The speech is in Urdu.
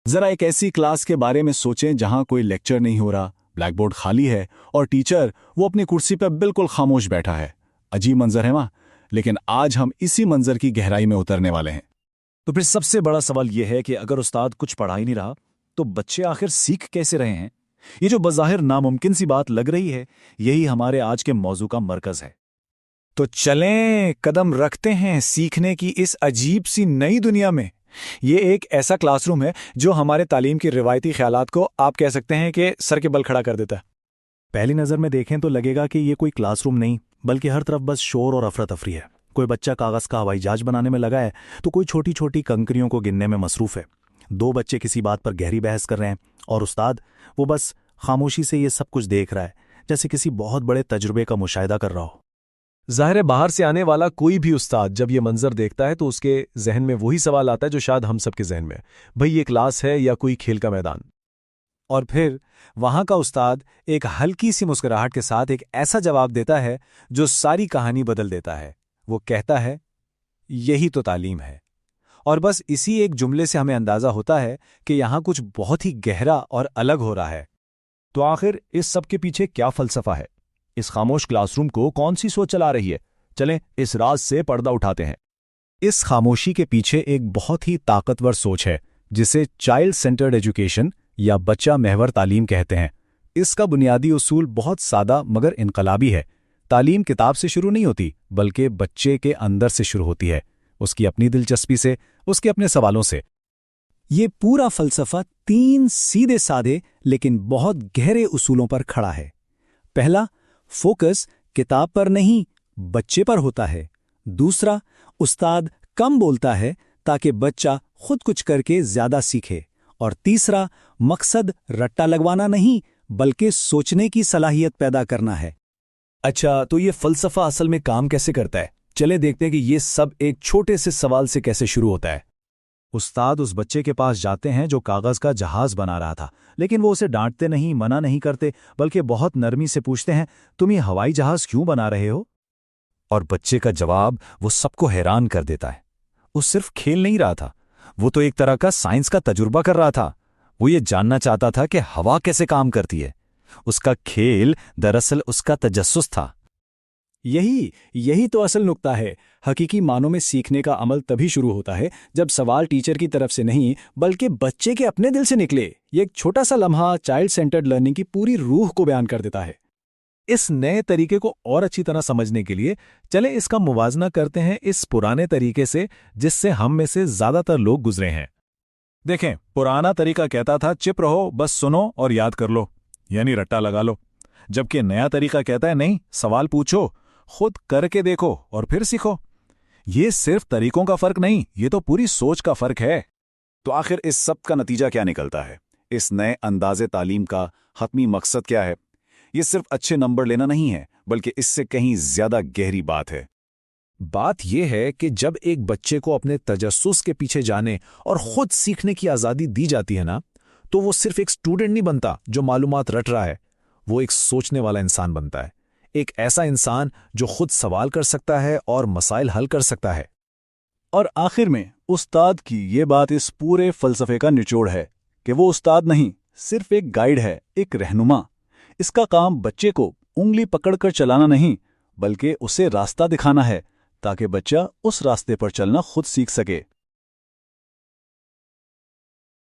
ذرا ایک ایسی کلاس کے بارے میں سوچیں جہاں کوئی لیکچر نہیں ہو رہا، بلیک بورڈ خالی ہے اور ٹیچر وہ اپنی کرسی پہ بالکل خاموش بیٹھا ہے۔ عجیب منظر ہے لیکن آج ہم اسی منظر کی گہرائی میں اترنے والے ہیں۔ تو پھر سب سے بڑا سوال یہ ہے کہ اگر استاد کچھ پڑھا ہی نہیں رہا تو بچے آخر سیکھ کیسے رہے ہیں؟ یہ جو بظاہر ناممکن سی بات لگ رہی ہے، یہی ہمارے آج کے موضوع کا مرکز ہے۔ تو چلیں قدم رکھتے ہیں سیکھنے کی اس عجیب سی نئی دنیا میں۔ یہ ایک ایسا کلاس روم ہے جو ہمارے تعلیم کی روایتی خیالات کو آپ کہہ سکتے ہیں کہ سر کے بل کھڑا کر دیتا ہے۔ پہلی نظر میں دیکھیں تو لگے گا کہ یہ کوئی کلاس روم نہیں بلکہ ہر طرف بس شور اور افراتفری ہے۔ کوئی بچہ کاغذ کا ہوائی جہاز بنانے میں لگا ہے تو کوئی چھوٹی چھوٹی کنکریوں کو گننے میں مصروف ہے۔ دو بچے کسی بات پر گہری بحث کر رہے ہیں اور استاد وہ بس خاموشی سے یہ سب کچھ دیکھ رہا ہے، جیسے کسی بہت بڑے تجربے کا مشاہدہ کر رہا ہو۔ ظاہر ہے باہر سے آنے والا کوئی بھی استاد جب یہ منظر دیکھتا ہے تو اس کے ذہن میں وہی سوال آتا ہے جو شاید ہم سب کے ذہن میں ہے، بھئی یہ کلاس ہے یا کوئی کھیل کا میدان؟ اور پھر وہاں کا استاد ایک ہلکی سی مسکراہٹ کے ساتھ ایک ایسا جواب دیتا ہے جو ساری کہانی بدل دیتا ہے۔ وہ کہتا ہے، یہی تو تعلیم ہے۔ اور بس اسی ایک جملے سے ہمیں اندازہ ہوتا ہے کہ یہاں کچھ بہت ہی گہرا اور الگ ہو رہا ہے۔ تو آخر اس سب کے پیچھے کیا فلسفہ ہے؟ اس خاموش کلاس روم کو کون سی سوچ چلا رہی ہے؟ چلیں اس راز سے پردہ اٹھاتے ہیں۔ اس خاموشی کے پیچھے ایک بہت ہی طاقتور سوچ ہے جسے چائلڈ سینٹرڈ ایجوکیشن یا بچہ محور تعلیم کہتے ہیں۔ اس کا بنیادی اصول بہت سادہ مگر انقلابی ہے۔ تعلیم کتاب سے شروع نہیں ہوتی بلکہ بچے کے اندر سے شروع ہوتی ہے، اس کی اپنی دلچسپی سے، اس کے اپنے سوالوں سے۔ یہ پورا فلسفہ 3 سیدھے سادے لیکن بہت گہرے اصولوں پر کھڑا ہے۔ پہلا، فوکس کتاب پر نہیں بچے پر ہوتا ہے۔ دوسرا، استاد کم بولتا ہے تاکہ بچہ خود کچھ کر کے زیادہ سیکھے۔ اور تیسرا، مقصد رٹا لگوانا نہیں بلکہ سوچنے کی صلاحیت پیدا کرنا ہے۔ اچھا، تو یہ فلسفہ اصل میں کام کیسے کرتا ہے؟ چلے دیکھتے ہیں کہ یہ سب ایک چھوٹے سے سوال سے کیسے شروع ہوتا ہے۔ استاد اس بچے کے پاس جاتے ہیں جو کاغذ کا جہاز بنا رہا تھا، لیکن وہ اسے ڈانٹتے نہیں، منع نہیں کرتے، بلکہ بہت نرمی سے پوچھتے ہیں، تم یہ ہوائی جہاز کیوں بنا رہے ہو؟ اور بچے کا جواب وہ سب کو حیران کر دیتا ہے۔ وہ صرف کھیل نہیں رہا تھا، وہ تو ایک طرح کا سائنس کا تجربہ کر رہا تھا۔ وہ یہ جاننا چاہتا تھا کہ ہوا کیسے کام کرتی ہے۔ اس کا کھیل دراصل اس کا تجسس تھا۔ یہی تو اصل نقطہ ہے۔ حقیقی معنوں میں سیکھنے کا عمل تبھی شروع ہوتا ہے جب سوال ٹیچر کی طرف سے نہیں بلکہ بچے کے اپنے دل سے نکلے۔ یہ ایک چھوٹا سا لمحہ چائلڈ سینٹرڈ لرننگ کی پوری روح کو بیان کر دیتا ہے۔ اس نئے طریقے کو اور اچھی طرح سمجھنے کے لیے چلیں اس کا موازنہ کرتے ہیں اس پرانے طریقے سے جس سے ہم میں سے زیادہ تر لوگ گزرے ہیں۔ دیکھیں، پرانا طریقہ کہتا تھا چپ رہو، بس سنو اور یاد کر لو، یعنی رٹا لگا لو، جبکہ نیا طریقہ کہتا ہے نہیں، سوال پوچھو، خود کر کے دیکھو اور پھر سیکھو۔ یہ صرف طریقوں کا فرق نہیں، یہ تو پوری سوچ کا فرق ہے۔ تو آخر اس سب کا نتیجہ کیا نکلتا ہے؟ اس نئے انداز تعلیم کا حتمی مقصد کیا ہے؟ یہ صرف اچھے نمبر لینا نہیں ہے بلکہ اس سے کہیں زیادہ گہری بات ہے۔ بات یہ ہے کہ جب ایک بچے کو اپنے تجسس کے پیچھے جانے اور خود سیکھنے کی آزادی دی جاتی ہے نا، تو وہ صرف ایک سٹوڈنٹ نہیں بنتا جو معلومات رٹ رہا ہے، وہ ایک سوچنے والا انسان بنتا ہے، ایک ایسا انسان جو خود سوال کر سکتا ہے اور مسائل حل کر سکتا ہے۔ اور آخر میں استاد کی یہ بات اس پورے فلسفے کا نچوڑ ہے کہ وہ استاد نہیں، صرف ایک گائیڈ ہے، ایک رہنما۔ اس کا کام بچے کو انگلی پکڑ کر چلانا نہیں بلکہ اسے راستہ دکھانا ہے تاکہ بچہ اس راستے پر چلنا خود سیکھ سکے۔